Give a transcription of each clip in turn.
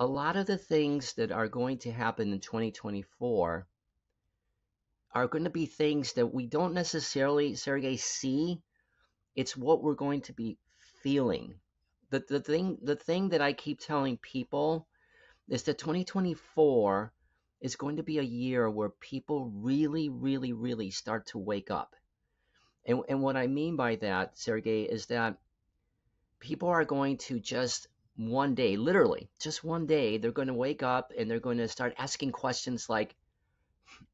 a lot of the things that are going to happen in 2024 are going to be things that we don't necessarily, Sergey, see. It's what we're going to be feeling. The thing that I keep telling people is that 2024 is going to be a year where people really, really, really start to wake up. And what I mean by that, Sergey, is that people are going to just one day, literally, just one day, they're going to wake up and they're going to start asking questions like,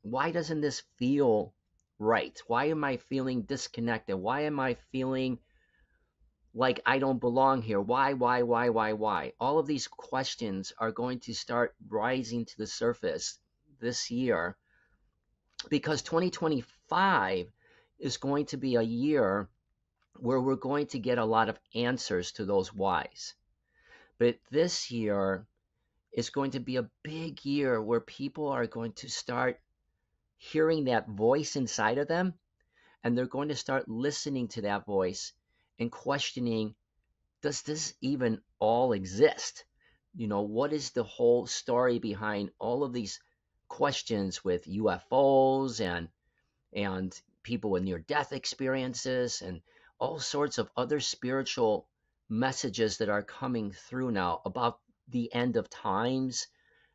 why doesn't this feel right? Why am I feeling disconnected? Why am I feeling like I don't belong here? Why? All of these questions are going to start rising to the surface this year because 2025 is going to be a year where we're going to get a lot of answers to those whys. But this year is going to be a big year where people are going to start hearing that voice inside of them, and they're going to start listening to that voice and questioning, does this even all exist? What is the whole story behind all of these questions with UFOs and people with near-death experiences and all sorts of other spiritual messages that are coming through now about the end of times?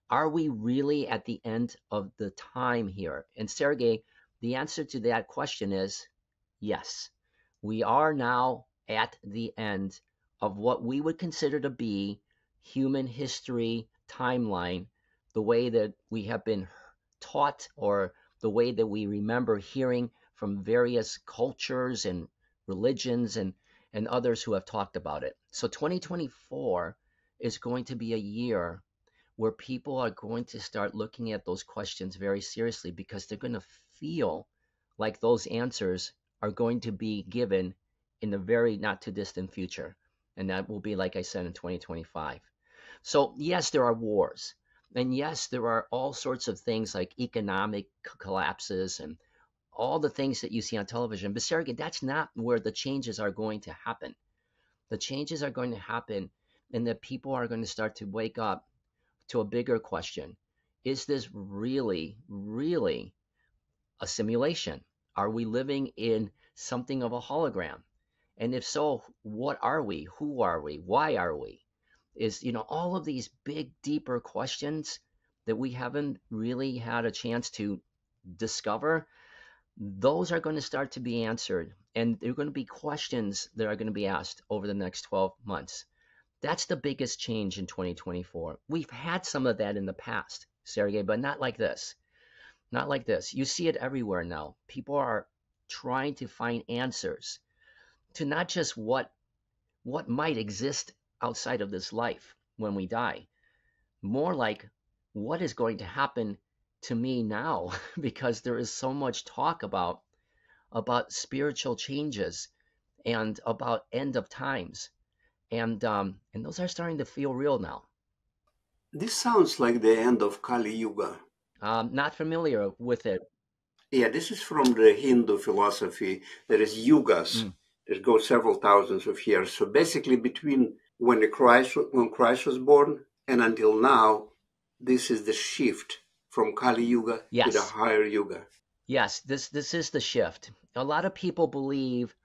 Are we really at the end of the time here? And Sergey, the answer to that question is yes. We are now at the end of what we would consider to be human history timeline, the way that we have been taught, or the way that we remember hearing from various cultures and religions and others who have talked about it. So 2024 is going to be a year where people are going to start looking at those questions very seriously because they're going to feel like those answers are going to be given in the very not too distant future. And that will be, like I said, in 2025. So yes, there are wars. And yes, there are all sorts of things like economic collapses and all the things that you see on television. But Sergey, that's not where the changes are going to happen. The changes are going to happen and that people are going to start to wake up to a bigger question. Is this really, really a simulation? Are we living in something of a hologram? And if so, what are we? Who are we? Why are we? All of these big, deeper questions that we haven't really had a chance to discover, those are going to start to be answered. And there are going to be questions that are going to be asked over the next 12 months. That's the biggest change in 2024. We've had some of that in the past, Sergey, but not like this. Not like this. You see it everywhere now. People are trying to find answers to not just what might exist outside of this life when we die, more like what is going to happen to me now, because there is so much talk about spiritual changes and about end of times. And those are starting to feel real now. This sounds like the end of Kali Yuga. Not familiar with it. Yeah, this is from the Hindu philosophy. There is yugas that go several thousands of years. So basically, between when Christ was born and until now, this is the shift from Kali Yuga to the Yes, higher Yuga. yes, this is the shift. A lot of people believe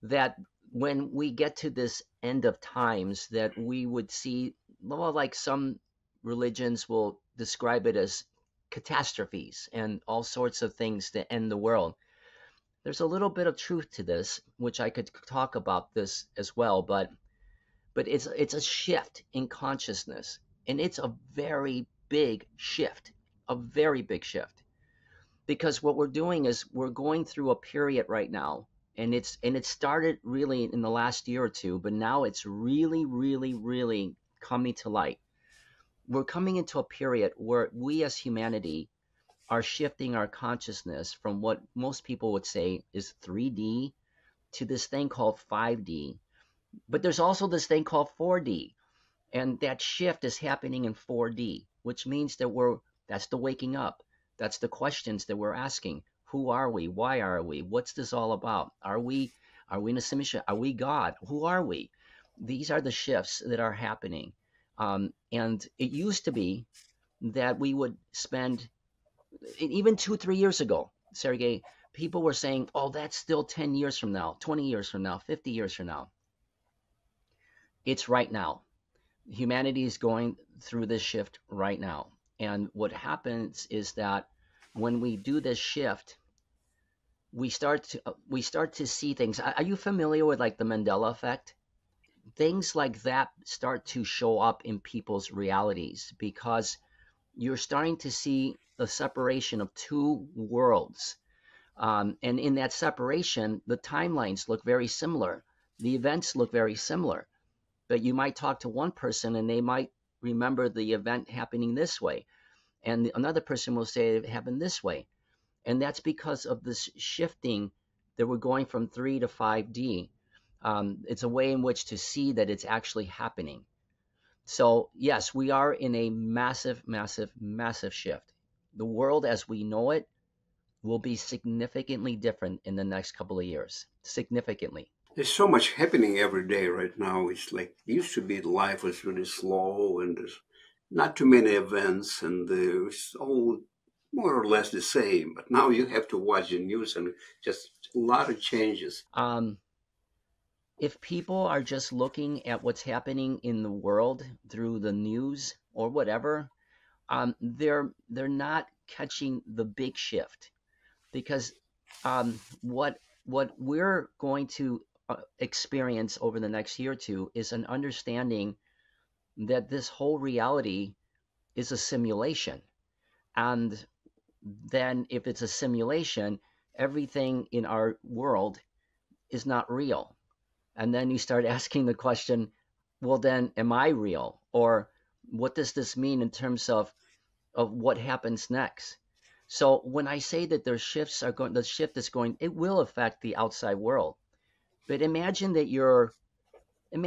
that when we get to this end of times, that we would see, well, like some religions will describe it as catastrophes and all sorts of things that end the world. There's a little bit of truth to this, which I could talk about this as well, but it's a shift in consciousness, and it's a very big shift, a very big shift, because what we're doing is we're going through a period right now, and it started really in the last year or two, but now it's really, really, really coming to light. We're coming into a period where we as humanity are shifting our consciousness from what most people would say is 3D to this thing called 5D. But there's also this thing called 4D. And that shift is happening in 4D, which means that that's the waking up. That's the questions that we're asking. Who are we? Why are we? What's this all about? Are we in a simulation? Are we God? Who are we? These are the shifts that are happening. And it used to be that we would spend, even 2, 3 years ago, Sergey, people were saying, oh, that's still 10 years from now, 20 years from now, 50 years from now. It's right now. Humanity is going through this shift right now. And what happens is that when we do this shift, we start to see things. Are you familiar with like the Mandela effect? Things like that start to show up in people's realities because you're starting to see the separation of two worlds. And in that separation, the timelines look very similar. The events look very similar. But you might talk to one person and they might remember the event happening this way. And another person will say it happened this way. And that's because of this shifting that we're going from 3 to 5D. It's a way in which to see that it's actually happening. So yes, we are in a massive, massive, massive shift. The world as we know it will be significantly different in the next couple of years. Significantly. There's so much happening every day right now. It's like it used to be life was really slow and there's not too many events and it's all more or less the same. But now you have to watch the news and just a lot of changes. If people are just looking at what's happening in the world through the news or whatever, they're not catching the big shift, because what we're going to experience over the next year or two is an understanding that this whole reality is a simulation. And then if it's a simulation, everything in our world is not real. And then you start asking the question, well, then am I real? Or what does this mean in terms of what happens next? So when I say that the shift is going, it will affect the outside world. But imagine that you're in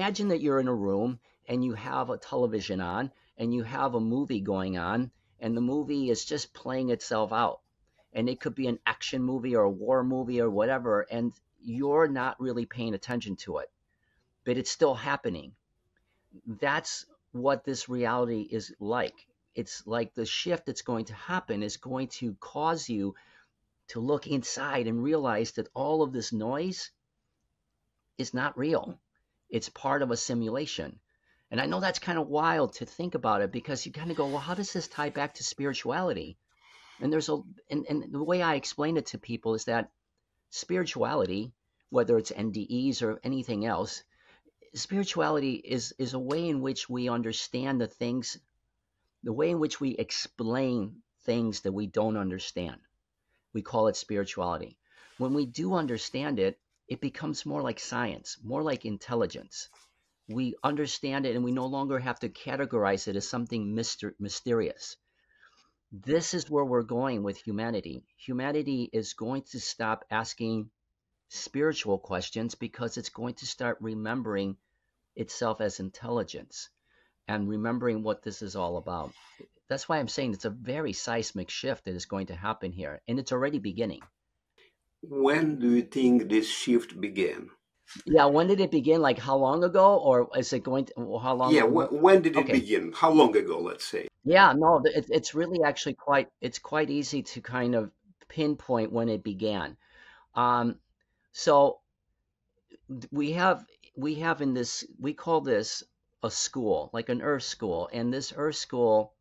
a room and you have a television on and you have a movie going on and the movie is just playing itself out. And it could be an action movie or a war movie or whatever, and you're not really paying attention to it, but it's still happening. That's what this reality is like. It's like the shift that's going to happen is going to cause you to look inside and realize that all of this noise is not real. It's part of a simulation. And I know that's kind of wild to think about it because you kind of go, well, how does this tie back to spirituality? And and the way I explain it to people is that spirituality, whether it's NDEs or anything else, spirituality is a way in which we understand the way in which we explain things that we don't understand. We call it spirituality. When we do understand it, it becomes more like science, more like intelligence. We understand it and we no longer have to categorize it as something mysterious. This is where we're going with humanity. Humanity is going to stop asking spiritual questions because it's going to start remembering itself as intelligence and remembering what this is all about. That's why I'm saying it's a very seismic shift that is going to happen here, and it's already beginning. When do you think this shift began? Yeah, when did it begin? Like how long ago, or is it going to? How long? Yeah, when did it Okay. begin? How long ago, let's say? Yeah, no, it's really actually quite easy to kind of pinpoint when it began. Um, so we have in this, we call this a school, like an earth school, and this earth school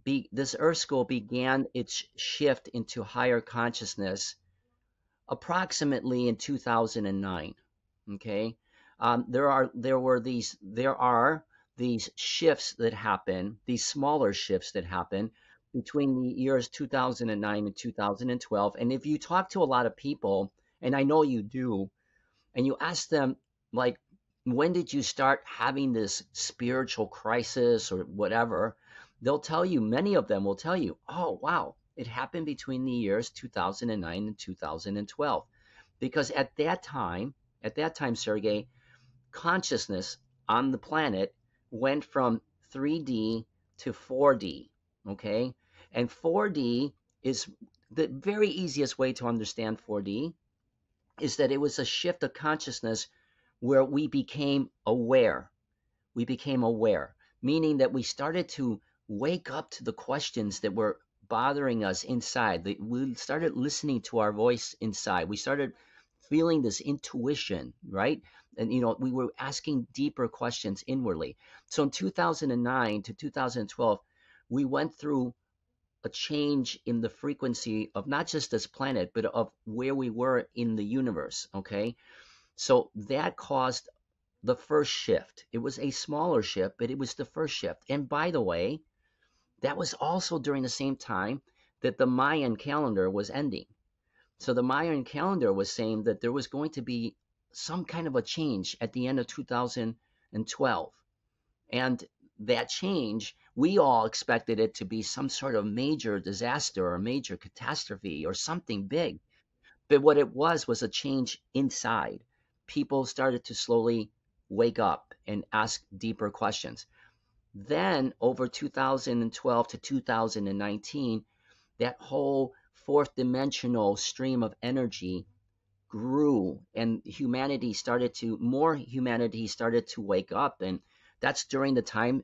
began its shift into higher consciousness approximately in 2009. Okay. There are these shifts that happen, these smaller shifts that happen between the years 2009 and 2012. And if you talk to a lot of people, and I know you do, and you ask them, like, when did you start having this spiritual crisis or whatever, they'll tell you, many of them will tell you, oh, wow, it happened between the years 2009 and 2012. Because at that time, Sergey, consciousness on the planet went from 3D to 4D, okay? And 4D is the very easiest way to understand 4D is that it was a shift of consciousness where we became aware. We became aware. meaning that we started to wake up to the questions that were bothering us inside. We started listening to our voice inside. We started feeling this intuition, right? And we were asking deeper questions inwardly. So in 2009 to 2012, we went through a change in the frequency of not just this planet, but of where we were in the universe. Okay. So that caused the first shift. It was a smaller shift, but it was the first shift. And by the way, that was also during the same time that the Mayan calendar was ending. So the Mayan calendar was saying that there was going to be some kind of a change at the end of 2012. And that change, we all expected it to be some sort of major disaster or major catastrophe or something big. But what it was a change inside. People started to slowly wake up and ask deeper questions. Then, over 2012 to 2019, that whole fourth dimensional stream of energy grew, and more humanity started to wake up. And that's during the time,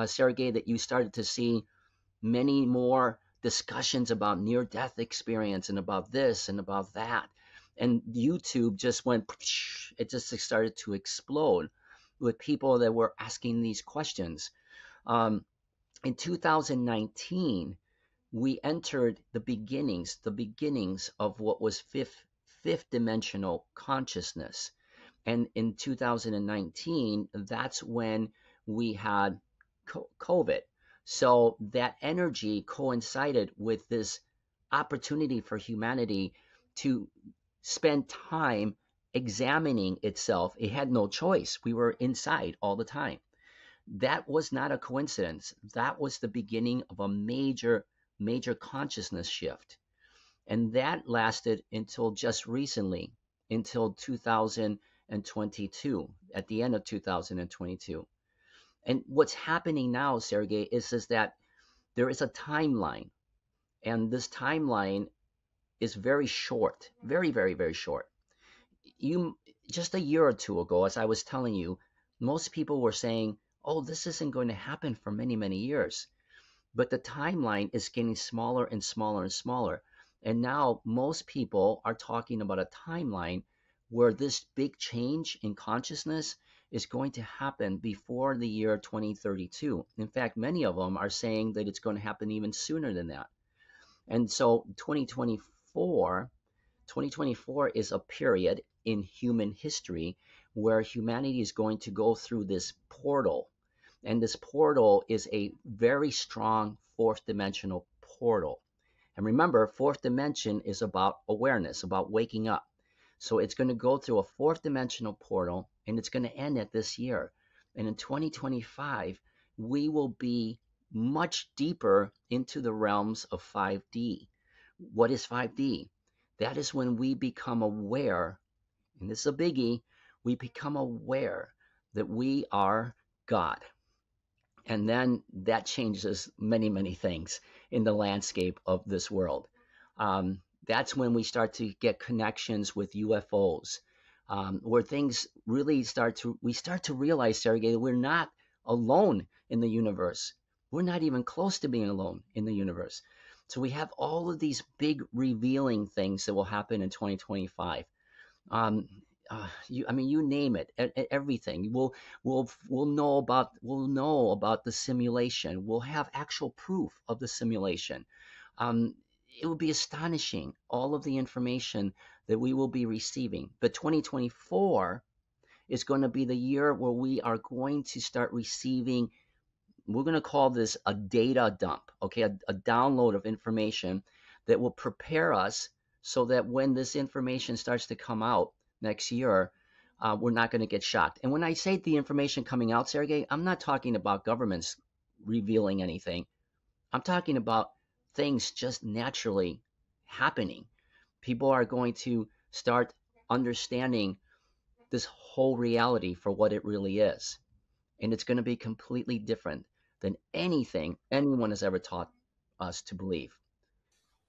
Sergey, that you started to see many more discussions about near death experience and about this and about that. And YouTube just went, it just started to explode with people that were asking these questions. Um, in 2019, we entered the beginnings of what was fifth dimensional consciousness. And in 2019, that's when we had COVID. So that energy coincided with this opportunity for humanity to spend time examining itself. It had no choice. We were inside all the time. That was not a coincidence. That was the beginning of a major consciousness shift. And that lasted until just recently, until 2022, at the end of 2022. And what's happening now, Sergey, is that there is a timeline. And this timeline is very short, very, very, very short. You Just a year or two ago, as I was telling you, most people were saying, oh, this isn't going to happen for many, many years. But the timeline is getting smaller and smaller and smaller. And now most people are talking about a timeline where this big change in consciousness is going to happen before the year 2032. In fact, many of them are saying that it's going to happen even sooner than that. And so 2024 is a period in human history where humanity is going to go through this portal. And this portal is a very strong fourth dimensional portal. And remember, fourth dimension is about awareness, about waking up. So it's going to go through a fourth dimensional portal, and it's going to end at this year. And in 2025, we will be much deeper into the realms of 5D. What is 5D? That is when we become aware, and this is a biggie, we become aware that we are God. And then that changes many, many things in the landscape of this world. That's when we start to get connections with UFOs, where things really we start to realize, Sergey, that we're not alone in the universe. We're not even close to being alone in the universe. So we have all of these big revealing things that will happen in 2025. Um, you name it, everything. We'll know about the simulation. We'll have actual proof of the simulation. It will be astonishing, all of the information that we will be receiving. But 2024 is going to be the year where we are going to start receiving. We're going to call this a data dump, okay, a download of information that will prepare us so that when this information starts to come out next year, we're not going to get shocked. And when I say the information coming out, Sergey, I'm not talking about governments revealing anything. I'm talking about things just naturally happening. People are going to start understanding this whole reality for what it really is. And it's going to be completely different than anything anyone has ever taught us to believe.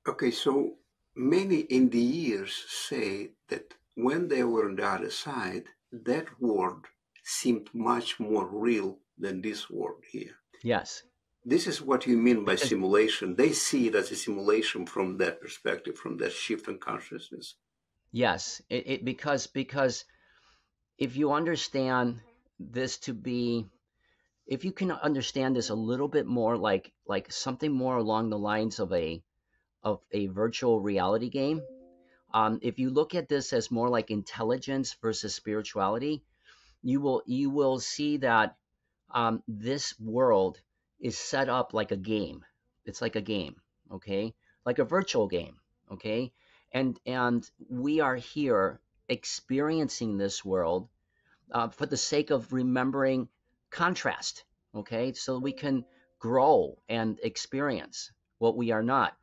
Okay, so many in the years say that when they were on the other side, that world seemed much more real than this world here. Yes. This is what you mean by Because simulation. They see it as a simulation from that perspective, from that shift in consciousness. yes, because if you understand this to be, if you can understand this a little bit more like something more along the lines of a virtual reality game, if you look at this as more like intelligence versus spirituality, you will see that this world is set up like a game. It's like a game, okay, like a virtual game, okay, and we are here experiencing this world for the sake of remembering contrast, okay, so we can grow and experience what we are not.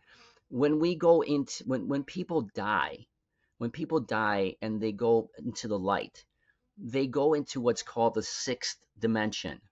When we go into when people die and they go into the light, they go into what's called the sixth dimension.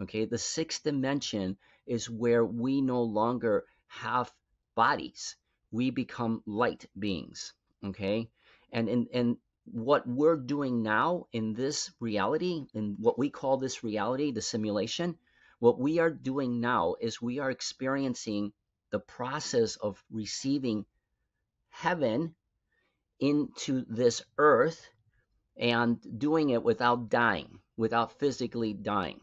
Okay, the sixth dimension is where we no longer have bodies. We become light beings. Okay, and what we're doing now in this reality, in what we call this reality, the simulation, what we are doing now is we are experiencing the process of receiving heaven into this earth and doing it without dying, without physically dying.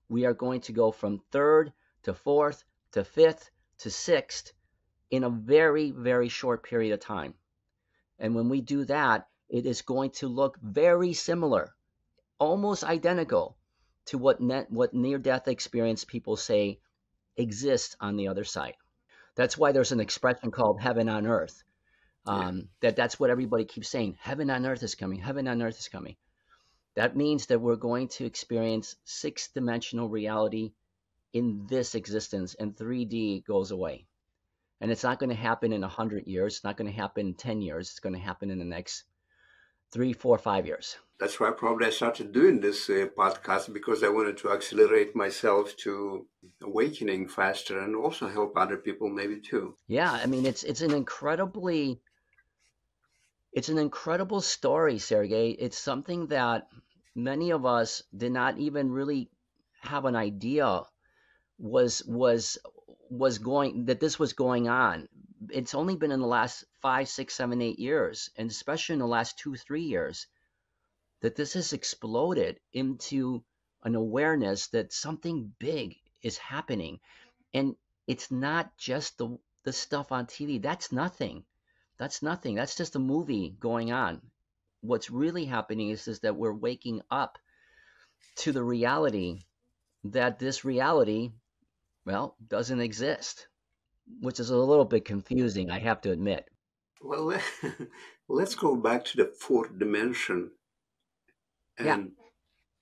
We are going to go from third to fourth to fifth to sixth in a very, very short period of time. And when we do that, it is going to look very similar, almost identical to what near-death experience people say exists on the other side. That's why there's an expression called heaven on earth. Yeah. That's what everybody keeps saying. Heaven on earth is coming. Heaven on earth is coming. That means that we're going to experience six-dimensional reality in this existence, and 3D goes away. And it's not going to happen in 100 years. It's not going to happen in 10 years. It's going to happen in the next 3, 4, 5 years. That's why probably I started doing this podcast, because I wanted to accelerate myself to awakening faster and also help other people maybe too. Yeah, I mean, it's an incredible story, Sergey. It's something that many of us did not even really have an idea was was was going that this was going on. It's only been in the last 5, 6, 7, 8 years, and especially in the last 2, 3 years, that this has exploded into an awareness that something big is happening. And it's not just the stuff on TV. That's nothing. That's nothing. That's just a movie going on. What's really happening is that we're waking up to the reality that this reality, well, doesn't exist, which is a little bit confusing, I have to admit. Well, let's go back to the fourth dimension Yeah.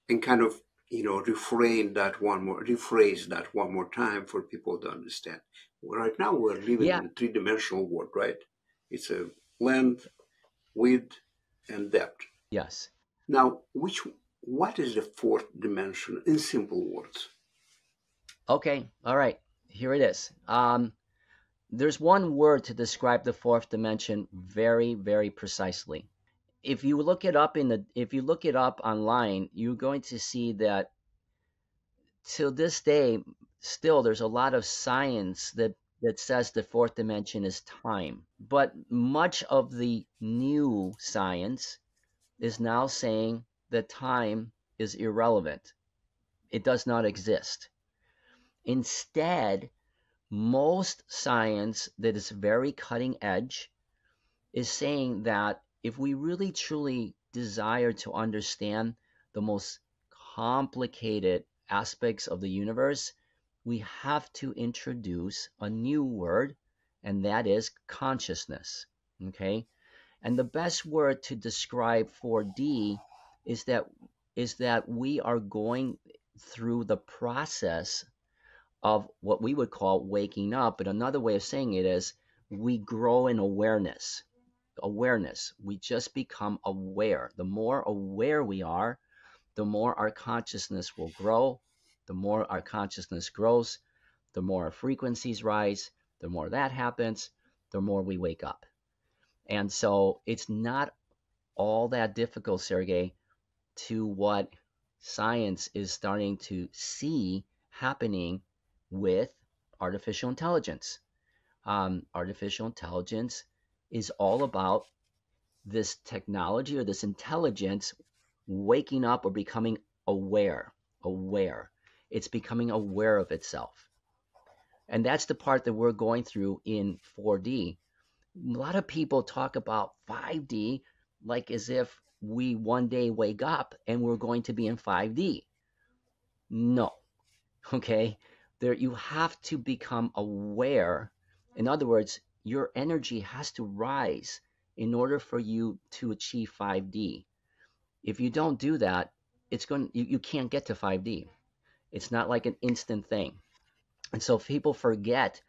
and kind of rephrase that one more time for people to understand. Well, right now we're living Yeah. in a three-dimensional world, right? It's a length, width, and depth. Yes. Now, what is the fourth dimension in simple words? Okay. All right. Here it is. There's one word to describe the fourth dimension very, very precisely. If you look it up online, you're going to see that till this day, still there's a lot of science that says the fourth dimension is time. But much of the new science is now saying that time is irrelevant. It does not exist. Instead, most science that is very cutting edge is saying that if we really truly desire to understand the most complicated aspects of the universe, we have to introduce a new word, and that is consciousness. Okay? And the best word to describe 4D is that we are going through the process of what we would call waking up. But another way of saying it is we grow in awareness. Awareness. We just become aware. The more aware we are, the more our consciousness will grow. The more our consciousness grows, the more our frequencies rise. The more that happens, the more we wake up. And so it's not all that difficult, Sergey, to what science is starting to see happening with artificial intelligence. Artificial intelligence is all about this technology or this intelligence waking up or becoming aware. Aware. It's becoming aware of itself. And that's the part that we're going through in 4D. A lot of people talk about 5D like as if we one day wake up and we're going to be in 5D. No, okay? There you have to become aware. In other words, your energy has to rise in order for you to achieve 5D. If you don't do that, you can't get to 5D. It's not like an instant thing. And so people forget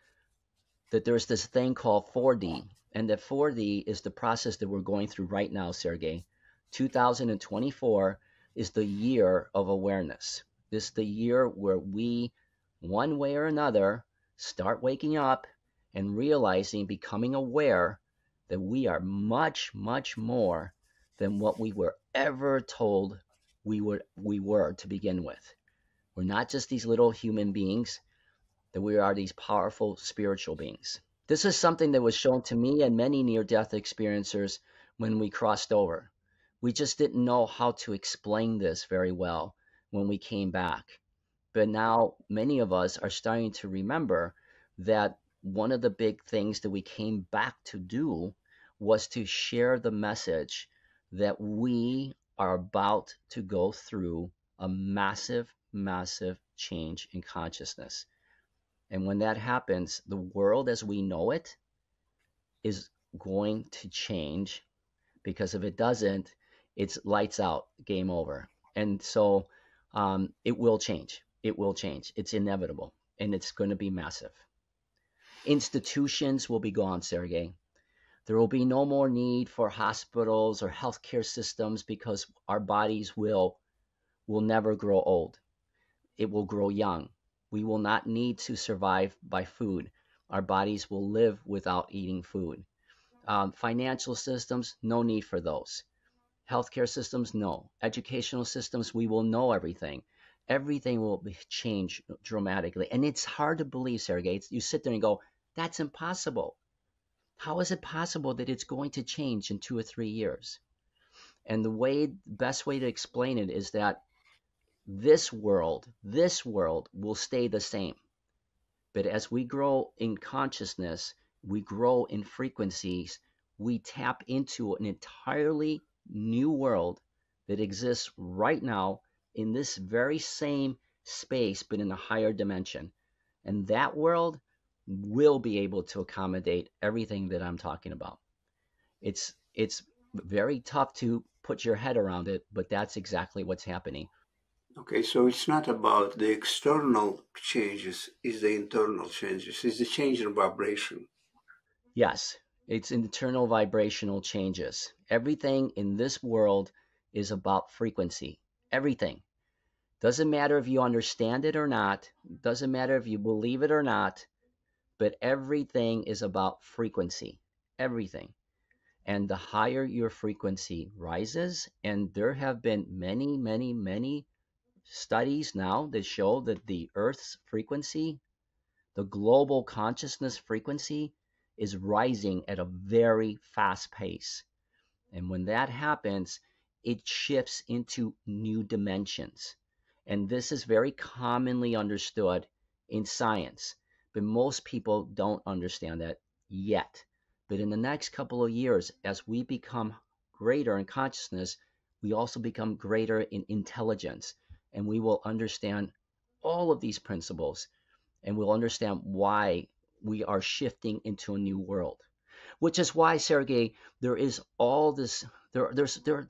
that there's this thing called 4D, and that 4D is the process that we're going through right now, Sergey. 2024 is the year of awareness. This is the year where we, one way or another, start waking up and realizing, becoming aware that we are much, much more than what we were ever told we were to begin with. We're not just these little human beings, that we are these powerful spiritual beings. This is something that was shown to me and many near death experiencers when we crossed over. We just didn't know how to explain this very well when we came back. But now many of us are starting to remember that one of the big things that we came back to do was to share the message that we are about to go through a massive, massive change in consciousness. And when that happens, the world as we know it is going to change, because if it doesn't, it's lights out, game over. And so it will change. It will change. It's inevitable, and it's going to be massive. Institutions will be gone, Sergey. There will be no more need for hospitals or healthcare systems, because our bodies will never grow old. It will grow young. We will not need to survive by food. Our bodies will live without eating food. Financial systems, no need for those. Healthcare systems, no. Educational systems, we will know everything. Everything will change dramatically. And it's hard to believe, Sergey. You sit there and go, that's impossible. How is it possible that it's going to change in 2 or 3 years? And the best way to explain it is that this world will stay the same. But as we grow in consciousness, we grow in frequencies, we tap into an entirely new world that exists right now in this very same space, but in a higher dimension. And that world will be able to accommodate everything that I'm talking about. It's very tough to put your head around it, but that's exactly what's happening. Okay, so it's not about the external changes, it's the internal changes, it's the change in vibration. Yes, it's internal vibrational changes. Everything in this world is about frequency. Everything. Doesn't matter if you understand it or not, doesn't matter if you believe it or not, but everything is about frequency. Everything. And the higher your frequency rises, and there have been many, many, many studies now that show that the Earth's frequency, the global consciousness frequency, is rising at a very fast pace. And when that happens, it shifts into new dimensions. And this is very commonly understood in science, but most people don't understand that yet. But in the next couple of years, as we become greater in consciousness, we also become greater in intelligence, and we will understand all of these principles, and we'll understand why we are shifting into a new world. Which is why, Sergey, there is all this. There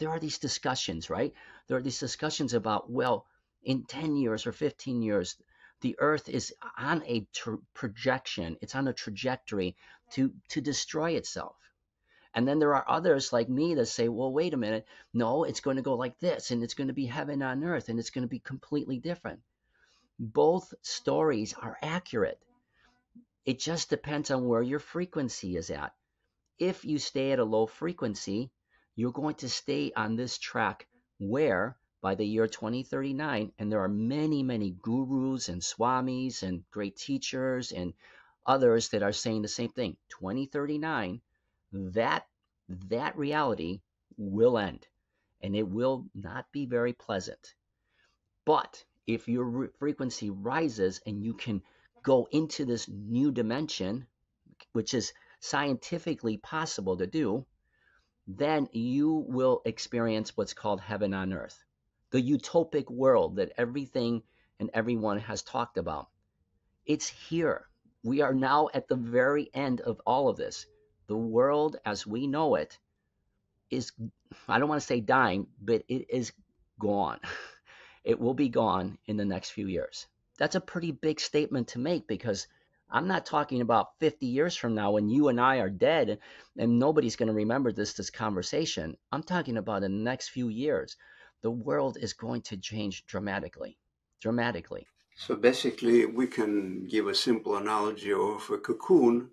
are these discussions, right? There are these discussions about, well, in 10 years or 15 years, the Earth is on a projection. It's on a trajectory to destroy itself. And then there are others like me that say, well, wait a minute. No, it's going to go like this, and it's going to be heaven on earth, and it's going to be completely different. Both stories are accurate. It just depends on where your frequency is at. If you stay at a low frequency, you're going to stay on this track where by the year 2039, and there are many, many gurus and swamis and great teachers and others that are saying the same thing. 2039, that that reality will end, and it will not be very pleasant. But if your frequency rises and you can go into this new dimension, which is scientifically possible to do, then you will experience what's called heaven on earth, the utopic world that everything and everyone has talked about. It's here. We are now at the very end of all of this. The world as we know it is, I don't want to say dying, but it is gone. It will be gone in the next few years. That's a pretty big statement to make, because I'm not talking about 50 years from now when you and I are dead and nobody's going to remember this conversation. I'm talking about in the next few years. The world is going to change dramatically. Dramatically. So basically, we can give a simple analogy of a cocoon,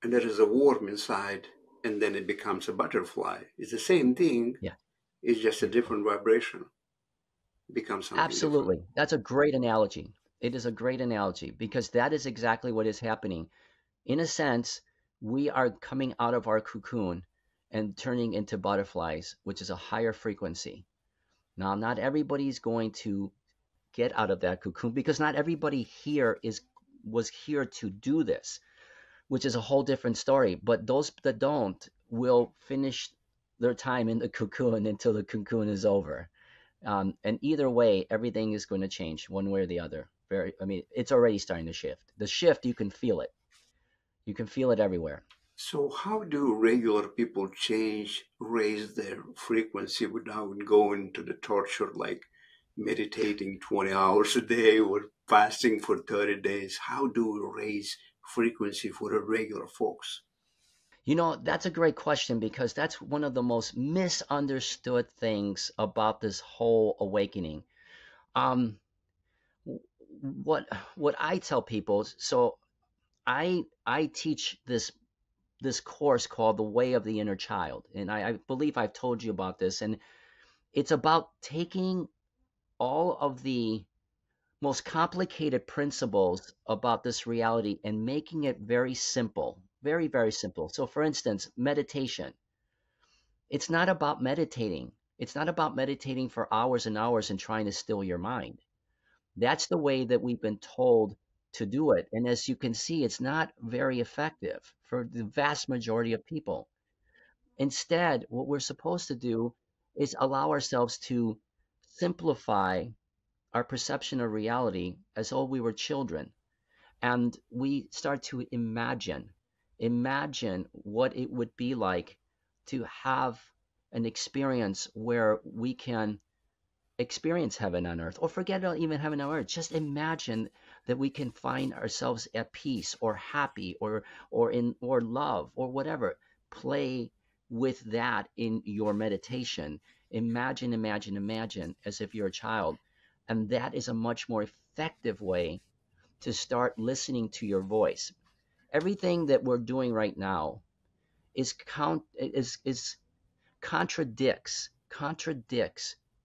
and there is a worm inside, and then it becomes a butterfly. It's the same thing. Yeah. It's just a different vibration. It becomes something different. Absolutely. That's a great analogy. It is a great analogy, because that is exactly what is happening. In a sense, we are coming out of our cocoon and turning into butterflies, which is a higher frequency. Now, not everybody's going to get out of that cocoon, because not everybody here was here to do this, which is a whole different story. But those that don't will finish their time in the cocoon until the cocoon is over. And either way, everything is going to change one way or the other. I mean, it's already starting to shift. The shift, you can feel it. You can feel it everywhere. So how do regular people raise their frequency without going to the torture like meditating 20 hours a day or fasting for 30 days? How do we raise frequency for the regular folks? That's a great question, because that's one of the most misunderstood things about this whole awakening. Um, what what I tell people, so I teach this course called The Way of the Inner Child, and I believe I've told you about this, and it's about taking all of the most complicated principles about this reality and making it very simple, very, very simple. So, for instance, meditation. It's not about meditating. It's not about meditating for hours and hours and trying to still your mind. That's the way that we've been told to do it. And as you can see, it's not very effective for the vast majority of people. Instead, what we're supposed to do is allow ourselves to simplify our perception of reality as though we were children. And we start to imagine what it would be like to have an experience where we can experience heaven on earth, or forget about even heaven on earth. Just imagine that we can find ourselves at peace or happy or love or whatever. Play with that in your meditation. Imagine as if you're a child. And that is a much more effective way to start listening to your voice. Everything that we're doing right now is contradicts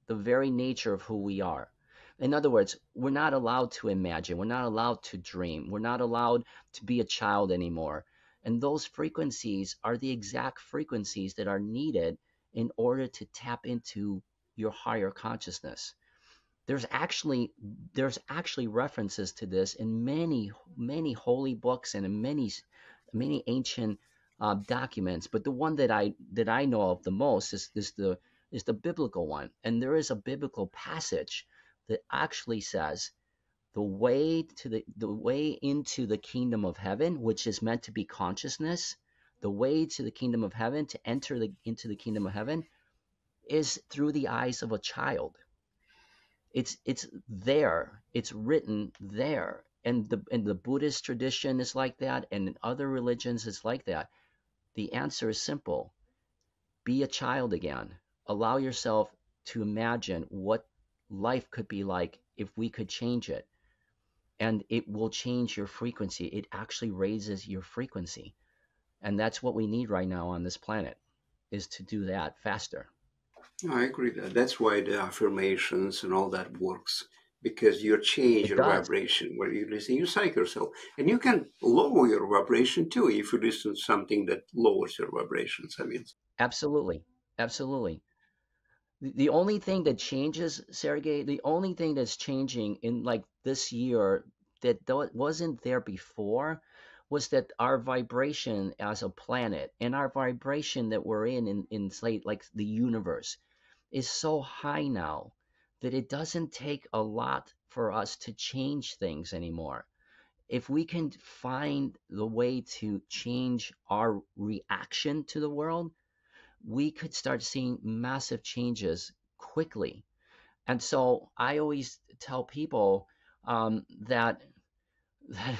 the very nature of who we are. In other words, we're not allowed to imagine, we're not allowed to dream, we're not allowed to be a child anymore. And those frequencies are the exact frequencies that are needed in order to tap into your higher consciousness. There's actually there's actually references to this in many holy books and in many ancient documents. But the one that I know of the most is the biblical one. And there is a biblical passage that actually says the way into the kingdom of heaven, which is meant to be consciousness, the way to the kingdom of heaven, to enter into the kingdom of heaven, is through the eyes of a child. It's there. It's written there. And the Buddhist tradition is like that, and in other religions it's like that. The answer is simple. Be a child again. Allow yourself to imagine what life could be like if we could change it. And it will change your frequency. It actually raises your frequency. And that's what we need right now on this planet, is to do that faster. No, I agree that that's why the affirmations and all that works because you change It your does. vibration when you listen. You psych yourself, and you can lower your vibration too if you listen to something that lowers your vibrations. I mean, Absolutely. Absolutely. The only thing that changes, Sergey, the only thing that's changing in like this year that wasn't there before was that our vibration as a planet and our vibration that we're in say like the universe is so high now that it doesn't take a lot for us to change things anymore. If we can find the way to change our reaction to the world, we could start seeing massive changes quickly. And so I always tell people that that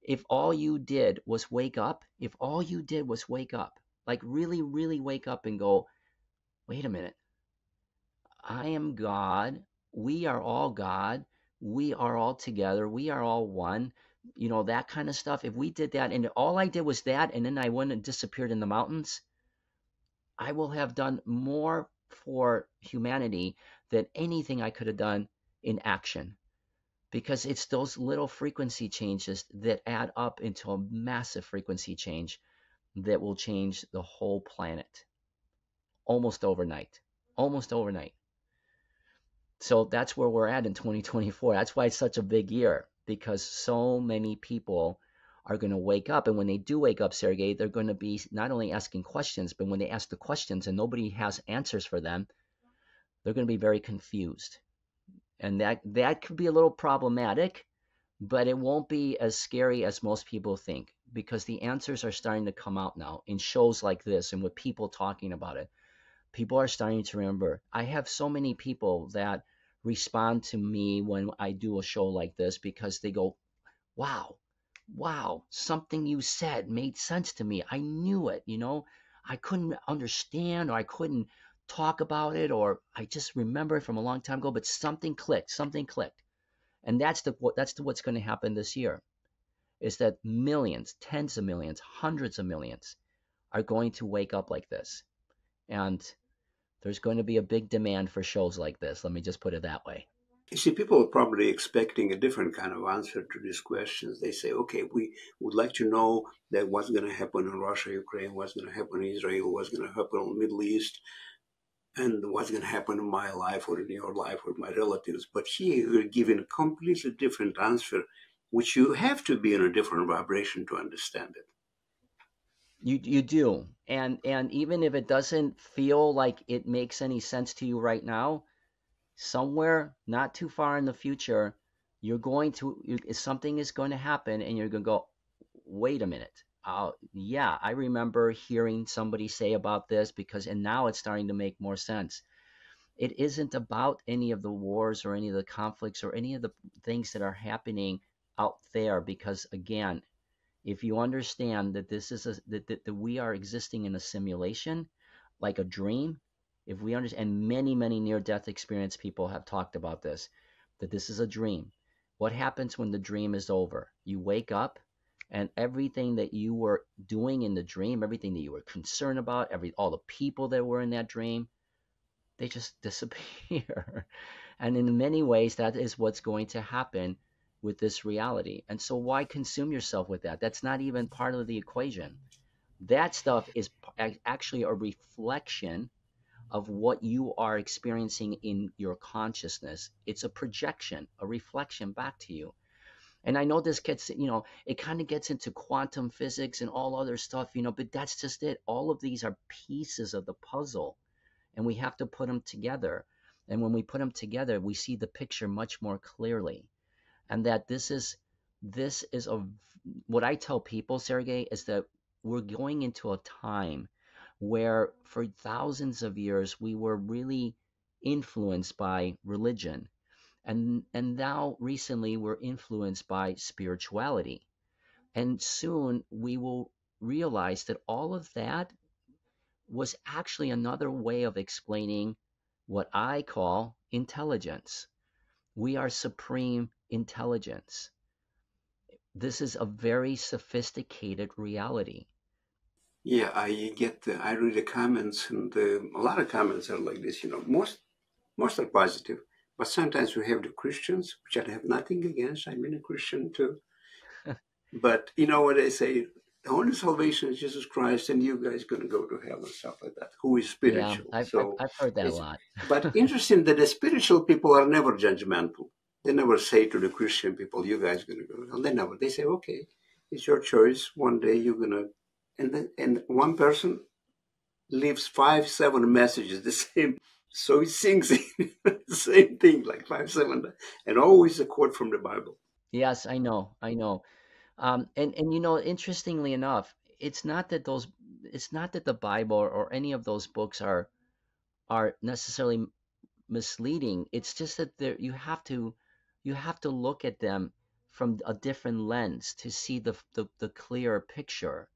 if all you did was wake up, if all you did was wake up, like really, really wake up and go, wait a minute, I am God. We are all God. We are all together. We are all one. You know, that kind of stuff. If we did that and all I did was that, and then I went and disappeared in the mountains, I will have done more for humanity than anything I could have done in action because it's those little frequency changes that add up into a massive frequency change that will change the whole planet almost overnight. Almost overnight. So that's where we're at in 2024. That's why it's such a big year because so many people are going to wake up. And when they do wake up, Sergey, they're going to be not only asking questions, but when they ask the questions and nobody has answers for them, they're going to be very confused. And that could be a little problematic, but it won't be as scary as most people think because the answers are starting to come out now in shows like this and with people talking about it. People are starting to remember. I have so many people that respond to me when I do a show like this because they go, wow, wow, something you said made sense to me. I knew it, you know. I couldn't understand or I couldn't talk about it or I just remember it from a long time ago, but something clicked, something clicked. And that's what's going to happen this year is that millions, tens of millions, hundreds of millions are going to wake up like this. And there's going to be a big demand for shows like this. Let me just put it that way. you see, people are probably expecting a different kind of answer to these questions. They say, okay, we would like to know that what's going to happen in Russia, Ukraine, what's going to happen in Israel, what's going to happen in the Middle East, and what's going to happen in my life or in your life or my relatives. But here you're giving a completely different answer, which you have to be in a different vibration to understand it. You do. And even if it doesn't feel like it makes any sense to you right now, somewhere not too far in the future, something is going to happen and you're going to go, wait a minute. Yeah, I remember hearing somebody say about this and now it's starting to make more sense. It isn't about any of the wars or any of the conflicts or any of the things that are happening out there because again, if you understand that that we are existing in a simulation like a dream, if we understand, and many near death experience people have talked about this, that this is a dream. What happens when the dream is over? You wake up and everything that you were doing in the dream, everything that you were concerned about, all the people that were in that dream, they just disappear. And in many ways, that is what's going to happen with this reality. And so, why consume yourself with that? That's not even part of the equation. That stuff is actually a reflection of what you are experiencing in your consciousness. It's a projection, a reflection back to you. And I know this gets, it kind of gets into quantum physics and all other stuff, but that's just it. All of these are pieces of the puzzle and we have to put them together. And when we put them together, we see the picture much more clearly. And that this is a what I tell people, Sergey, is that we're going into a time where for thousands of years we were really influenced by religion. And now recently we're influenced by spirituality. And soon we will realize that all of that was actually another way of explaining what I call intelligence. We are supreme intelligence. This is a very sophisticated reality. Yeah, I read the comments, and a lot of comments are like this. Most are positive, but sometimes we have the Christians, which I have nothing against. I'm a Christian too, but you know what they say: the only salvation is Jesus Christ, and you guys gonna go to hell and stuff like that. Who is Yeah, spiritual? I've So I've heard that a it's lot. but interesting that the spiritual people are never judgmental. They never say to the Christian people, "You guys gonna go to hell." They never. They say, "Okay, it's your choice. One day you're gonna." And one person leaves 5, 7 messages the same. So he sings the same thing like 5, 7, and always a quote from the Bible. Yes, I know, I know. And interestingly enough, it's not that the Bible or any of those books are necessarily misleading. It's just that you have to look at them from a different lens to see the clearer picture.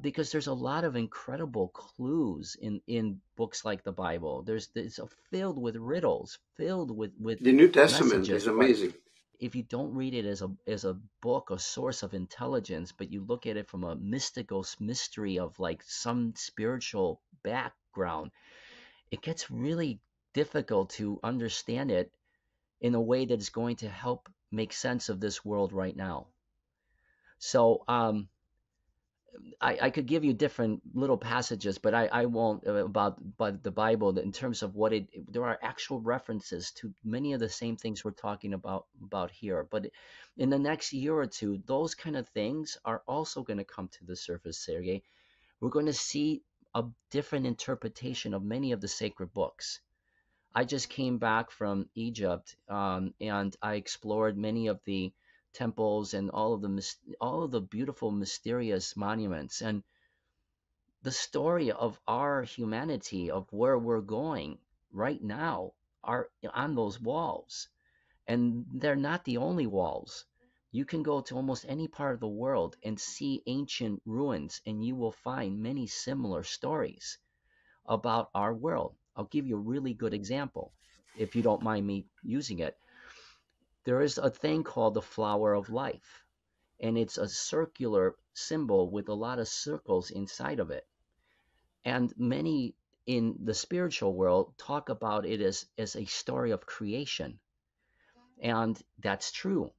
Because there's a lot of incredible clues in books like the Bible. It's filled with riddles, filled with The New Testament is messages. But amazing. if you don't read it as a book, a source of intelligence, but you look at it from a mystical mystery of like some spiritual background, it gets really difficult to understand it in a way that is going to help make sense of this world right now. So I could give you different little passages, but I won't about but the Bible in terms of what it. There are actual references to many of the same things we're talking about here. But in the next year or two, those kind of things are also going to come to the surface, Sergey. We're going to see a different interpretation of many of the sacred books. I just came back from Egypt, and I explored many of the temples and all of the beautiful, mysterious monuments. And the story of our humanity, of where we're going right now, are on those walls. And they're not the only walls. You can go to almost any part of the world and see ancient ruins, and you will find many similar stories about our world. I'll give you a really good example, if you don't mind me using it. There is a thing called the flower of life, and it's a circular symbol with a lot of circles inside of it. And many in the spiritual world talk about it as a story of creation. And that's true.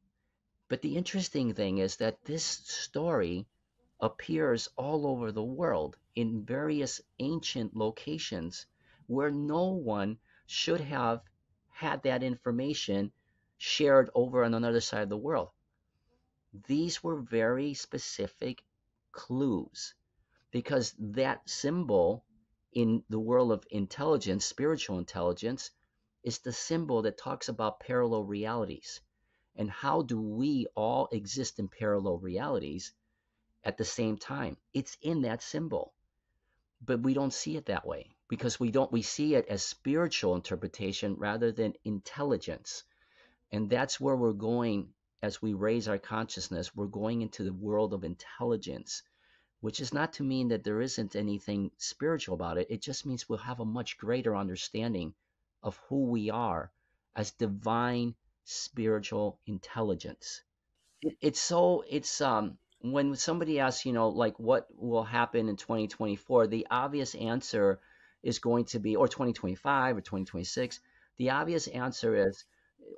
But the interesting thing is that this story appears all over the world in various ancient locations where no one should have had that information shared over on another side of the world. These were very specific clues because that symbol in the world of intelligence, spiritual intelligence, is the symbol that talks about parallel realities. And how do we all exist in parallel realities at the same time? It's in that symbol, but we don't see it that way because we see it as spiritual interpretation rather than intelligence. And that's where we're going as we raise our consciousness. We're going into the world of intelligence, which is not to mean that there isn't anything spiritual about it. It just means we'll have a much greater understanding of who we are as divine spiritual intelligence. It's when somebody asks, like what will happen in 2024, the obvious answer is going to be, or 2025 or 2026, the obvious answer is,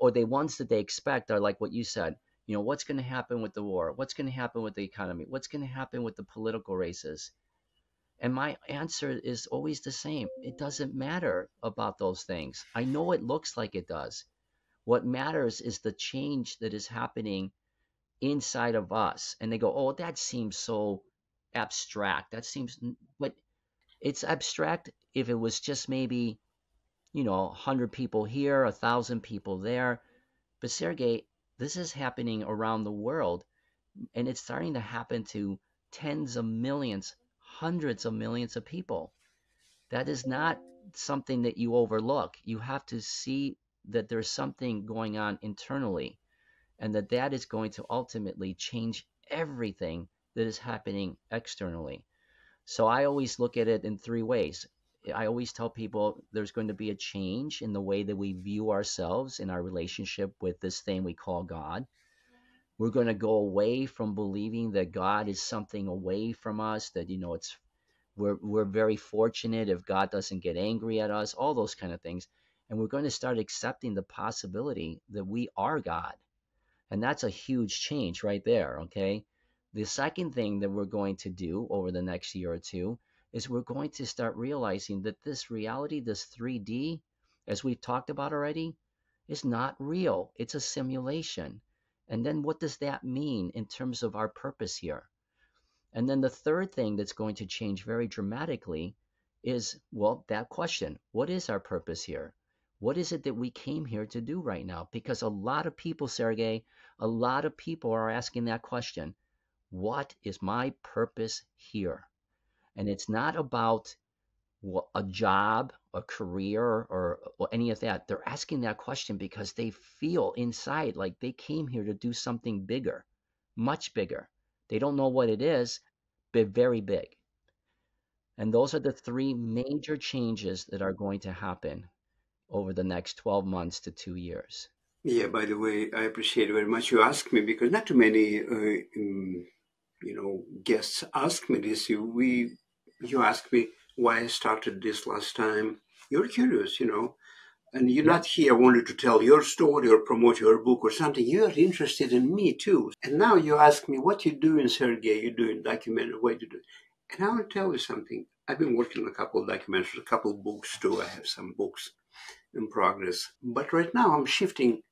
or the ones that they expect are like what you said, what's going to happen with the war? What's going to happen with the economy? What's going to happen with the political races? And my answer is always the same. It doesn't matter about those things. I know it looks like it does. What matters is the change that is happening inside of us. And they go, oh, that seems so abstract. But it's abstract if it was just maybe, 100 people here, 1,000 people there. But Sergey, this is happening around the world, and it's starting to happen to tens of millions, hundreds of millions of people. That is not something that you overlook. You have to see that there's something going on internally, and that is going to ultimately change everything that is happening externally. So I always look at it in three ways. I always tell people there's going to be a change in the way that we view ourselves in our relationship with this thing we call God. We're going to go away from believing that God is something away from us, that, it's We're very fortunate if God doesn't get angry at us, all those kind of things. And we're going to start accepting the possibility that we are God. And that's a huge change right there, okay? The second thing that we're going to do over the next year or two is we're going to start realizing that this reality, this 3D, as we've talked about already, is not real. It's a simulation. And then what does that mean in terms of our purpose here? And then the third thing that's going to change very dramatically is, well, that question. What is our purpose here? What is it that we came here to do right now? Because a lot of people, Sergey, a lot of people are asking that question. What is my purpose here? And it's not about a job, a career, or any of that. They're asking that question because they feel inside like they came here to do something bigger, much bigger. They don't know what it is, but very big. And those are the three major changes that are going to happen over the next 12 months to 2 years. Yeah, by the way, I appreciate very much you asked me, because not too many, guests ask me this. You asked me why I started this last time. You're curious, and you're Yeah. not here wanting to tell your story or promote your book or something. You're interested in me too. And now you ask me, what you doing, Sergey? You doing documentary? What you do? And I will tell you something. I've been working on a couple of documentaries, a couple of books too. I have some books in progress. But right now I'm shifting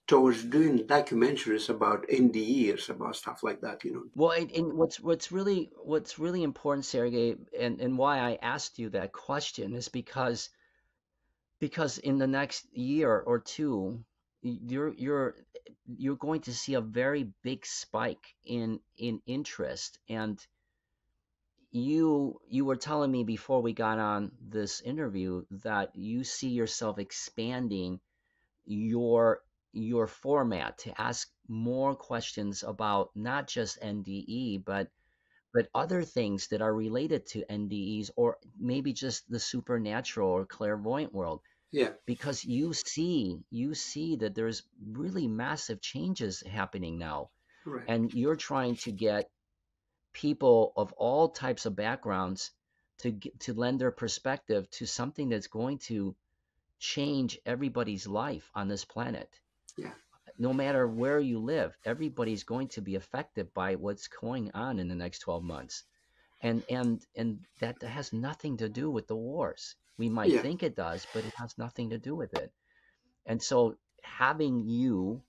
towards doing documentaries about NDEs, about stuff like that. Well, and what's really important, Sergey, and why I asked you that question is because in the next year or two, you're going to see a very big spike in interest. And you were telling me before we got on this interview that you see yourself expanding your your format to ask more questions about not just NDE, but other things that are related to NDEs, or maybe just the supernatural or clairvoyant world, Yeah, because you see that there's really massive changes happening now, right. and you're trying to get people of all types of backgrounds to lend their perspective to something that's going to change everybody's life on this planet. Yeah, No matter where you live, everybody's going to be affected by what's going on in the next 12 months. And that has nothing to do with the wars. We might yeah, think it does, but it has nothing to do with it. And so having you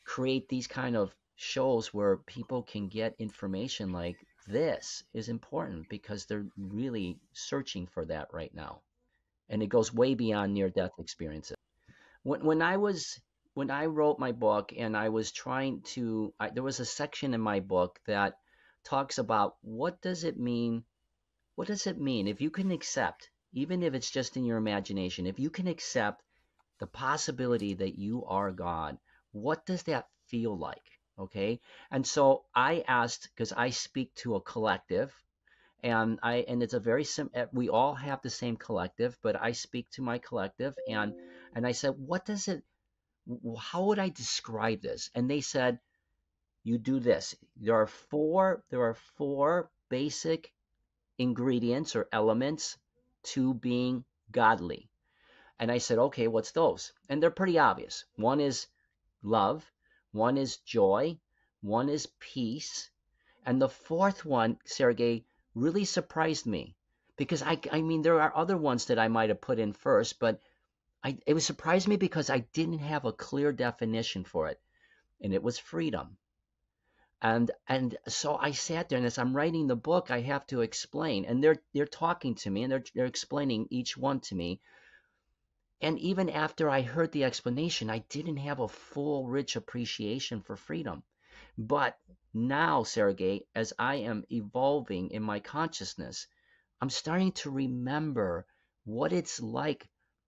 create these kind of shows where people can get information like this is important because they're really searching for that right now. And it goes way beyond near death experiences. When I wrote my book and I was trying to there was a section in my book that talks about what does it mean if you can accept, even if it's just in your imagination, if you can accept the possibility that you are God, what does that feel like? Okay. And so I asked, because I speak to a collective, and it's a very we all have the same collective, but I speak to my collective, and I said, what does it, how would I describe this? And they said, you do this. There are four basic ingredients or elements to being godly. And I said, okay, what's those? And they're pretty obvious. One is love, one is joy, one is peace. And the fourth one, Sergey, really surprised me because I mean, there are other ones that I might have put in first, but it was surprised me because I didn't have a clear definition for it, and it was freedom. And so I sat there, and as I'm writing the book, I have to explain, and they're talking to me, and they're explaining each one to me. And even after I heard the explanation, I didn't have a full, rich appreciation for freedom. But now, Sergey, as I am evolving in my consciousness, I'm starting to remember what it's like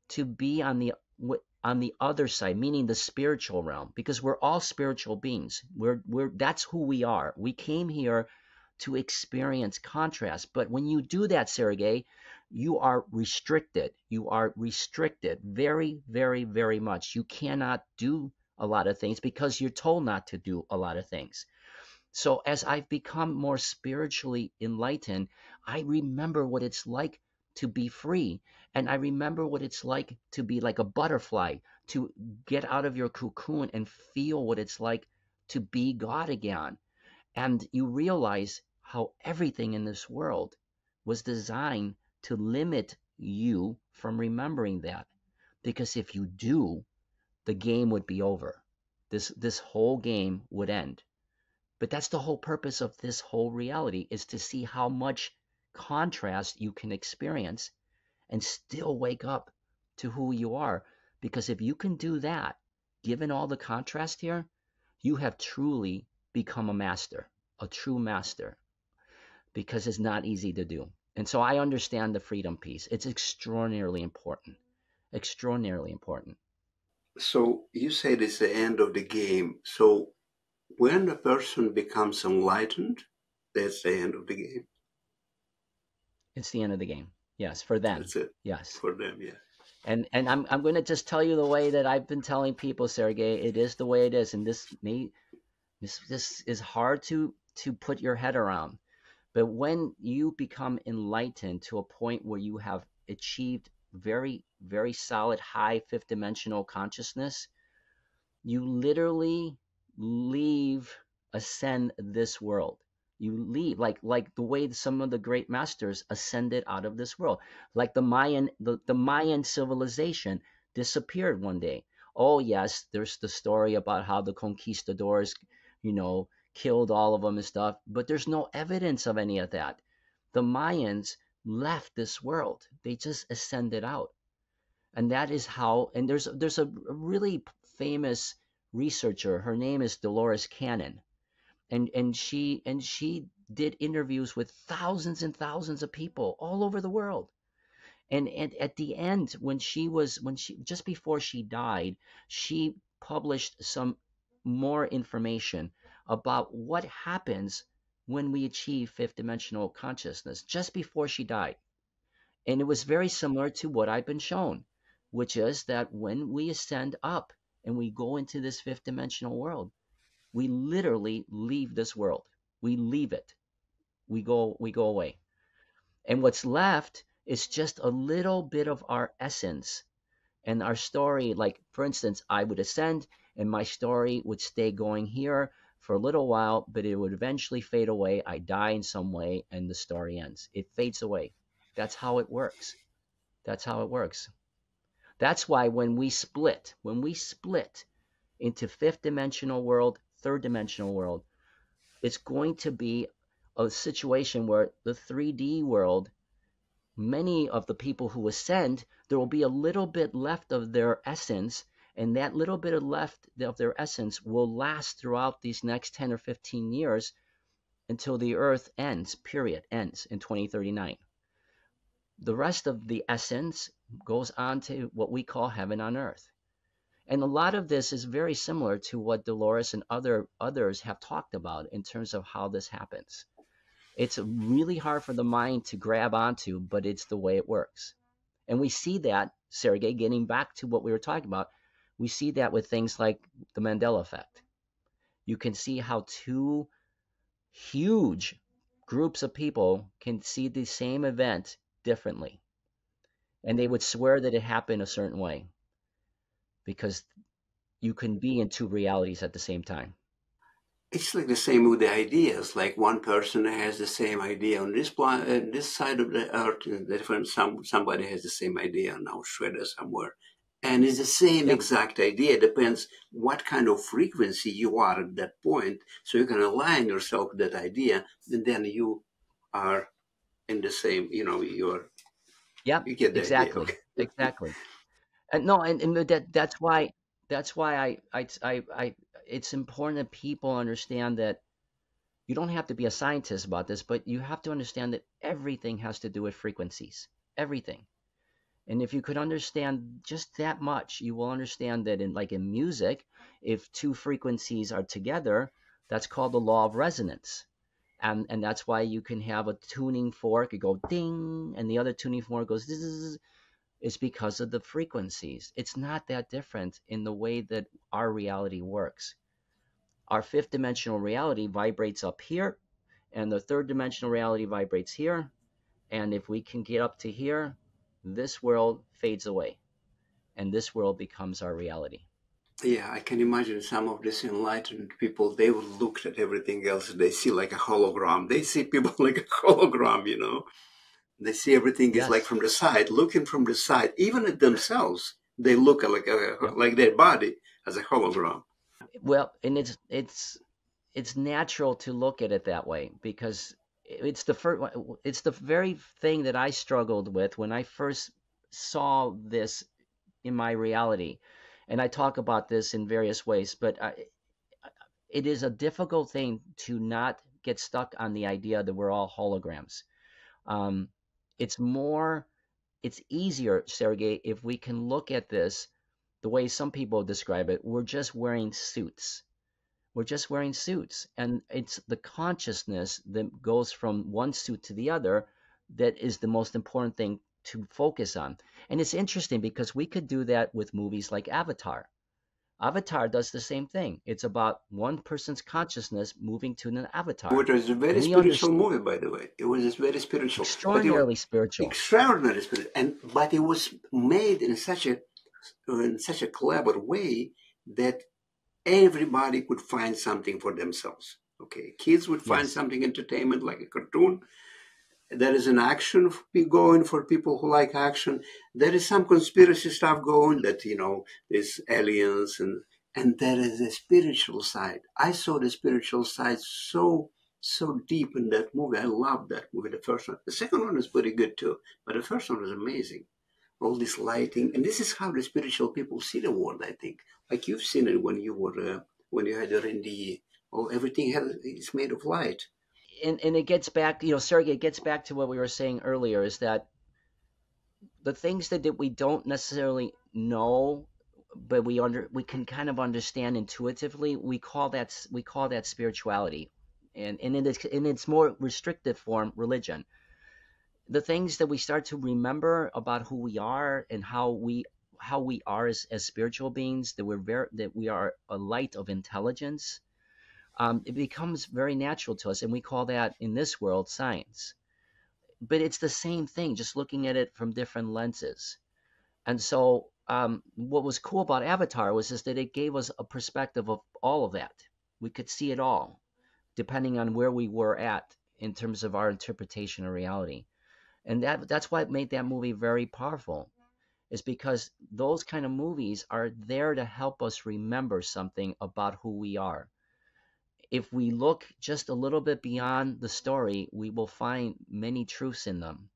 to be on the other side, meaning the spiritual realm, because we're all spiritual beings. We're that's who we are. We came here to experience contrast. But when you do that, Sergey, you are restricted. You are restricted very, very, very much. You cannot do a lot of things because you're told not to do a lot of things. So as I've become more spiritually enlightened, I remember what it's like to be free. And I remember what it's like to be like a butterfly, to get out of your cocoon and feel what it's like to be God again. And you realize how everything in this world was designed to limit you from remembering that. Because if you do, the game would be over. This whole game would end. But that's the whole purpose of this whole reality, is to see how much contrast you can experience and still wake up to who you are. Because if you can do that, given all the contrast here, you have truly become a master, a true master, because it's not easy to do. And so I understand the freedom piece. It's extraordinarily important. Extraordinarily important. So you said it's the end of the game. So when a person becomes enlightened, that's the end of the game. It's the end of the game. Yes, for them. That's it Yes. for them, yeah. And I'm going to just tell you the way that I've been telling people, Sergey. It is the way it is, and this is hard to put your head around. But when you become enlightened to a point where you have achieved very, very solid high fifth dimensional consciousness, you literally leave, ascend this world. You leave, like the way some of the great masters ascended out of this world. Like the Mayan civilization disappeared one day. Oh yes, there's the story about how the conquistadors, killed all of them and stuff, but there's no evidence of any of that. The Mayans left this world. They just ascended out. And that is how, and there's a really famous researcher. Her name is Dolores Cannon, and she did interviews with thousands and thousands of people all over the world. And at the end, when she just before she died, she published some more information about what happens when we achieve fifth dimensional consciousness just before she died. And it was very similar to what I've been shown, which is that when we ascend up and we go into this fifth dimensional world, we literally leave this world. We leave it. We go away. And what's left is just a little bit of our essence and our story. Like, for instance, I would ascend and my story would stay going here for a little while, but it would eventually fade away. I die in some way and the story ends. It fades away. That's how it works. That's how it works. That's why when we split into fifth dimensional world, third dimensional world, it's going to be a situation where the 3D world, many of the people who ascend, there will be a little bit left of their essence, and that little bit of left of their essence will last throughout these next 10 or 15 years until the earth ends, period, ends in 2039. The rest of the essence goes on to what we call heaven on earth. And a lot of this is very similar to what Dolores and others have talked about in terms of how this happens. It's really hard for the mind to grab onto, but it's the way it works. And we see that, Sergey, getting back to what we were talking about, we see that with things like the Mandela effect. You can see how two huge groups of people can see the same event differently. And they would swear that it happened a certain way because you can be in two realities at the same time. It's like the same with the ideas. Like one person has the same idea on this side of the earth, and different somebody has the same idea on Australia somewhere, and it's the same Yeah. exact idea. It depends what kind of frequency you are at that point, so you can align yourself with that idea, and then you are in the same. Yeah, You get the idea. exactly. Okay. Exactly. And no, and that's why I it's important that people understand that you don't have to be a scientist about this, but you have to understand that everything has to do with frequencies. Everything. And if you could understand just that much, you will understand that in music, if two frequencies are together, that's called the law of resonance. And that's why you can have a tuning fork, it go ding, and the other tuning fork goes zzz. It's because of the frequencies. It's not that different in the way that our reality works. Our fifth dimensional reality vibrates up here, and the third dimensional reality vibrates here. And if we can get up to here, this world fades away, and this world becomes our reality. Yeah, I can imagine some of these enlightened people, they would look at everything else, they see like a hologram. They see people like a hologram, you know. They see everything is like Yes. from the side, looking from the side. Even at themselves, they look Yep. like their body as a hologram. Well, and it's natural to look at it that way because it's the very thing that I struggled with when I first saw this in my reality. And I talk about this in various ways, but it is a difficult thing to not get stuck on the idea that we're all holograms. Um, it's more, it's easier, Sergey, if we can look at this the way some people describe it. We're just wearing suits. We're just wearing suits. And it's the consciousness that goes from one suit to the other that is the most important thing to focus on. And it's interesting because we could do that with movies like Avatar. Avatar does the same thing. It's about one person's consciousness moving to an avatar. Which was a very And we spiritual understand movie, by the way. It was just very spiritual, but it was extraordinarily spiritual. extraordinary spirit, but it was made in such a clever way that everybody could find something for themselves. Okay, kids would find Yes. something entertainment like a cartoon. There is an action going for people who like action. There is some conspiracy stuff going that, you know, there's aliens and there is a spiritual side. I saw the spiritual side so deep in that movie. I loved that movie, the first one. The second one was pretty good too, but the first one was amazing. All this lighting, and this is how the spiritual people see the world. I think, like you've seen it when you had your NDE. Oh, everything is made of light. And it gets back, Sergey, it gets back to what we were saying earlier, is that the things that we don't necessarily know, but we can kind of understand intuitively, we call that spirituality. And in its more restrictive form, religion. The things that we start to remember about who we are and how we are as spiritual beings, that we are a light of intelligence. It becomes very natural to us, and we call that in this world science. But it's the same thing, just looking at it from different lenses. And so, what was cool about Avatar was just that it gave us a perspective of all of that. We could see it all, depending on where we were at in terms of our interpretation of reality. And that's why it made that movie very powerful, is because those kind of movies are there to help us remember something about who we are. If we look just a little bit beyond the story, we will find many truths in them. And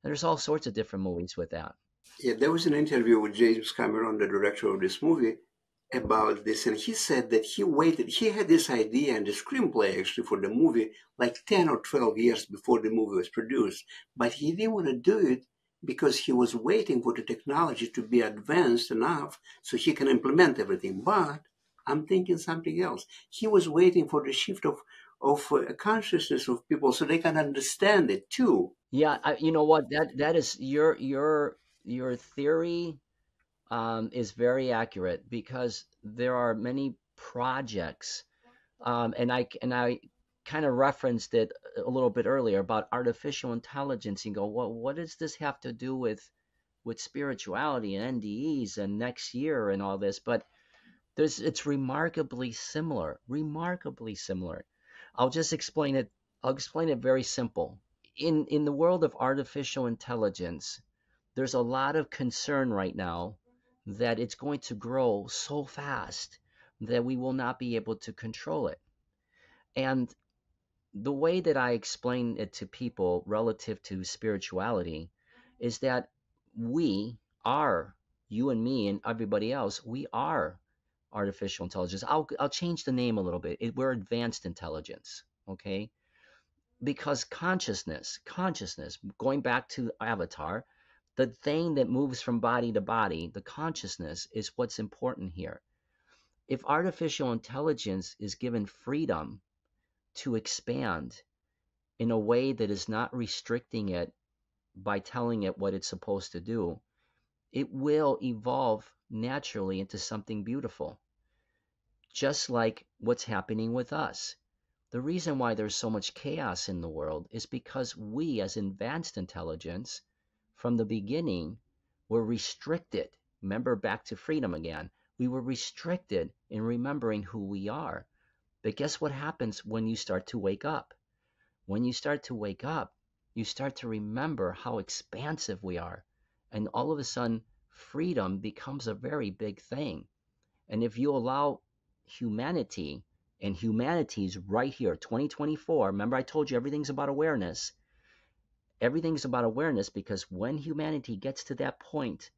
there's all sorts of different movies with that. Yeah, there was an interview with James Cameron, the director of this movie, about this, and he said that he had this idea and the screenplay actually for the movie like 10 or 12 years before the movie was produced, but he didn't want to do it because he was waiting for the technology to be advanced enough so he can implement everything. But I'm thinking something else. He was waiting for the shift of consciousness of people so they can understand it too. Yeah, you know what? That is your theory is very accurate, because there are many projects, and I kind of referenced it a little bit earlier about artificial intelligence. And go, well, what does this have to do with spirituality and NDEs and next year and all this? But it's remarkably similar, remarkably similar. I'll just explain it. I'll explain it very simple. In the world of artificial intelligence, there's a lot of concern right now that it's going to grow so fast that we will not be able to control it. And the way that I explain it to people relative to spirituality is that we are, you and me and everybody else, we are artificial intelligence. I'll change the name a little bit. We're advanced intelligence, okay? Because consciousness, going back to Avatar, the thing that moves from body to body, the consciousness, is what's important here. If artificial intelligence is given freedom to expand in a way that is not restricting it by telling it what it's supposed to do, it will evolve naturally into something beautiful. just like what's happening with us. The reason why there's so much chaos in the world is because we, as advanced intelligence, from the beginning, were restricted. Remember, back to freedom again. We were restricted in remembering who we are. But guess what happens when you start to wake up? When you start to wake up, you start to remember how expansive we are. And all of a sudden, freedom becomes a very big thing. And if you allow humanity, and humanity's right here, 2024, remember I told you everything's about awareness. Everything's about awareness, because when humanity gets to that point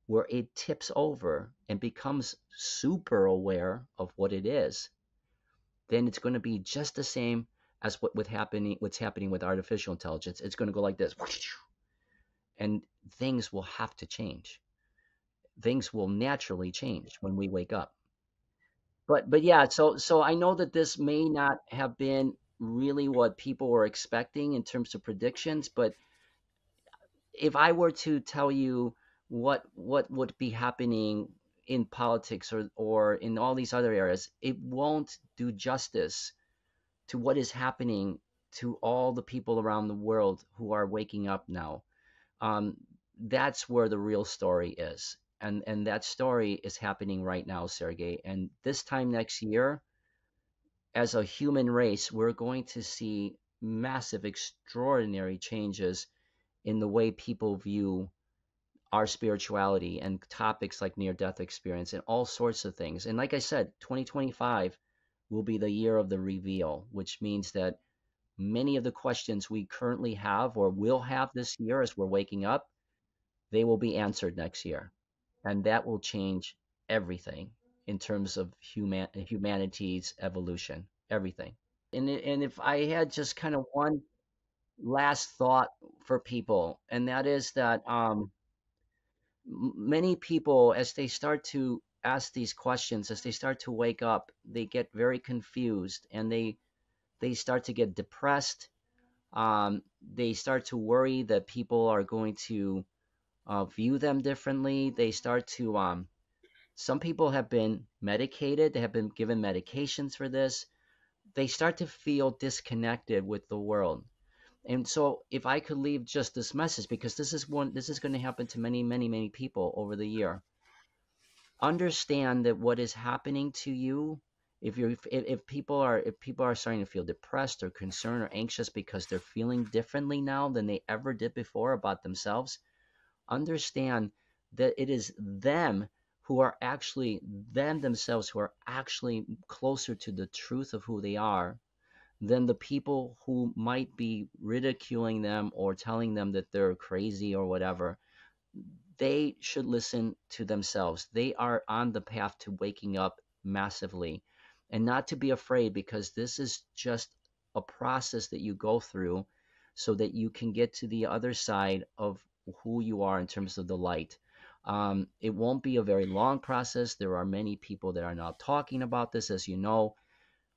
where it tips over and becomes super aware of what it is, then it's going to be just the same as what's happening with artificial intelligence. It's going to go like this, and things will have to change. Things will naturally change when we wake up. But yeah, so I know that this may not have been really what people were expecting in terms of predictions, but if I were to tell you what would be happening in politics or in all these other areas, it won't do justice to what is happening to all the people around the world who are waking up now. Um, that's where the real story is. And that story is happening right now, Sergey. And this time next year, as a human race, we're going to see massive, extraordinary changes in the way people view our spirituality and topics like near death experience and all sorts of things. And like I said, 2025 will be the year of the reveal, which means that many of the questions we currently have or will have this year as we're waking up, they will be answered next year. And that will change everything in terms of humanity's evolution, everything. And if I had just kind of one last thought for people, and that is that many people, as they start to ask these questions, as they start to wake up, they get very confused, and they start to get depressed. They start to worry that people are going to view them differently. They start to some people have been medicated. They have been given medications for this. They start to feel disconnected with the world. And so if I could leave just this message, because this is going to happen to many, many, many people over the year. Understand that what is happening to you, if people are starting to feel depressed or concerned or anxious because they're feeling differently now than they ever did before about themselves, understand that it is them who are actually them themselves who are actually closer to the truth of who they are than the people who might be ridiculing them or telling them that they're crazy or whatever. They should listen to themselves. They are on the path to waking up massively, and not to be afraid, because this is just a process that you go through so that you can get to the other side of who you are in terms of the light. It won't be a very long process. There are many people that are now talking about this, as you know.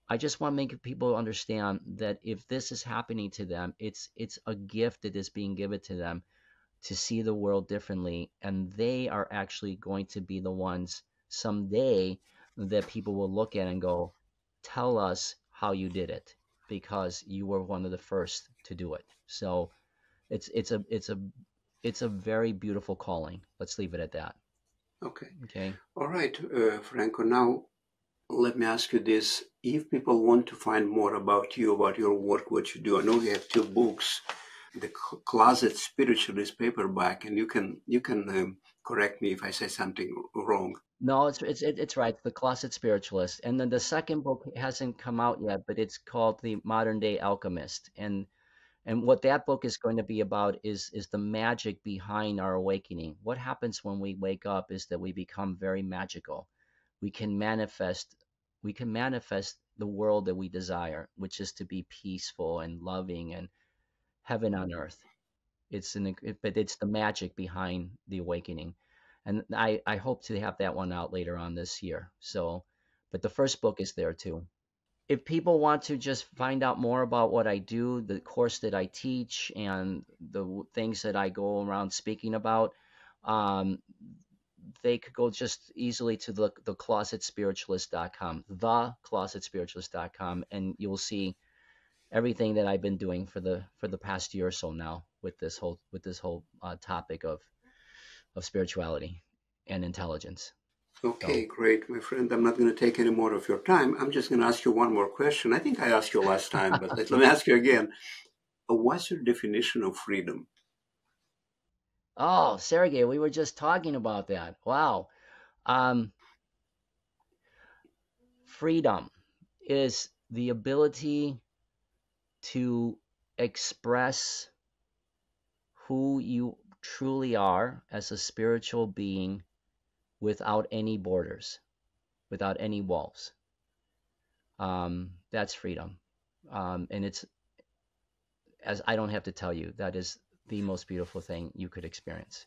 I just want to make people understand that if this is happening to them, it's a gift that is being given to them to see the world differently, and they are actually going to be the ones someday that people will look at and go, tell us how you did it, because you were one of the first to do it. So it's a very beautiful calling. Let's leave it at that. Okay. Okay. All right, Franco. Now, let me ask you this. If people want to find more about you, about your work, what you do, I know you have two books, the Closet Spiritualist paperback, and you can correct me if I say something wrong. No, it's right. The Closet Spiritualist, and then the second book hasn't come out yet, but it's called The Modern Day Alchemist. And what that book is going to be about is the magic behind our awakening. What happens when we wake up is that we become very magical. We can manifest we can manifest the world that we desire, which is to be peaceful and loving and heaven on earth. But it's the magic behind the awakening. And I hope to have that one out later on this year. So, but the first book is there too. If people want to just find out more about what I do, the course that I teach, and the things that I go around speaking about, um, they could go just easily to the closetspiritualist.com, theclosetspiritualist.com, and you'll see everything that I've been doing for the past year or so now with this whole topic of spirituality and intelligence. Okay, So, great, my friend. I'm not going to take any more of your time. I'm just going to ask you one more question. I think I asked you last time, but let me ask you again. What's your definition of freedom? oh, Sergey, we were just talking about that. Wow. Um, Freedom is the ability to express who you truly are as a spiritual being without any borders, without any walls. That's freedom. And it's, as I don't have to tell you, that is the most beautiful thing you could experience.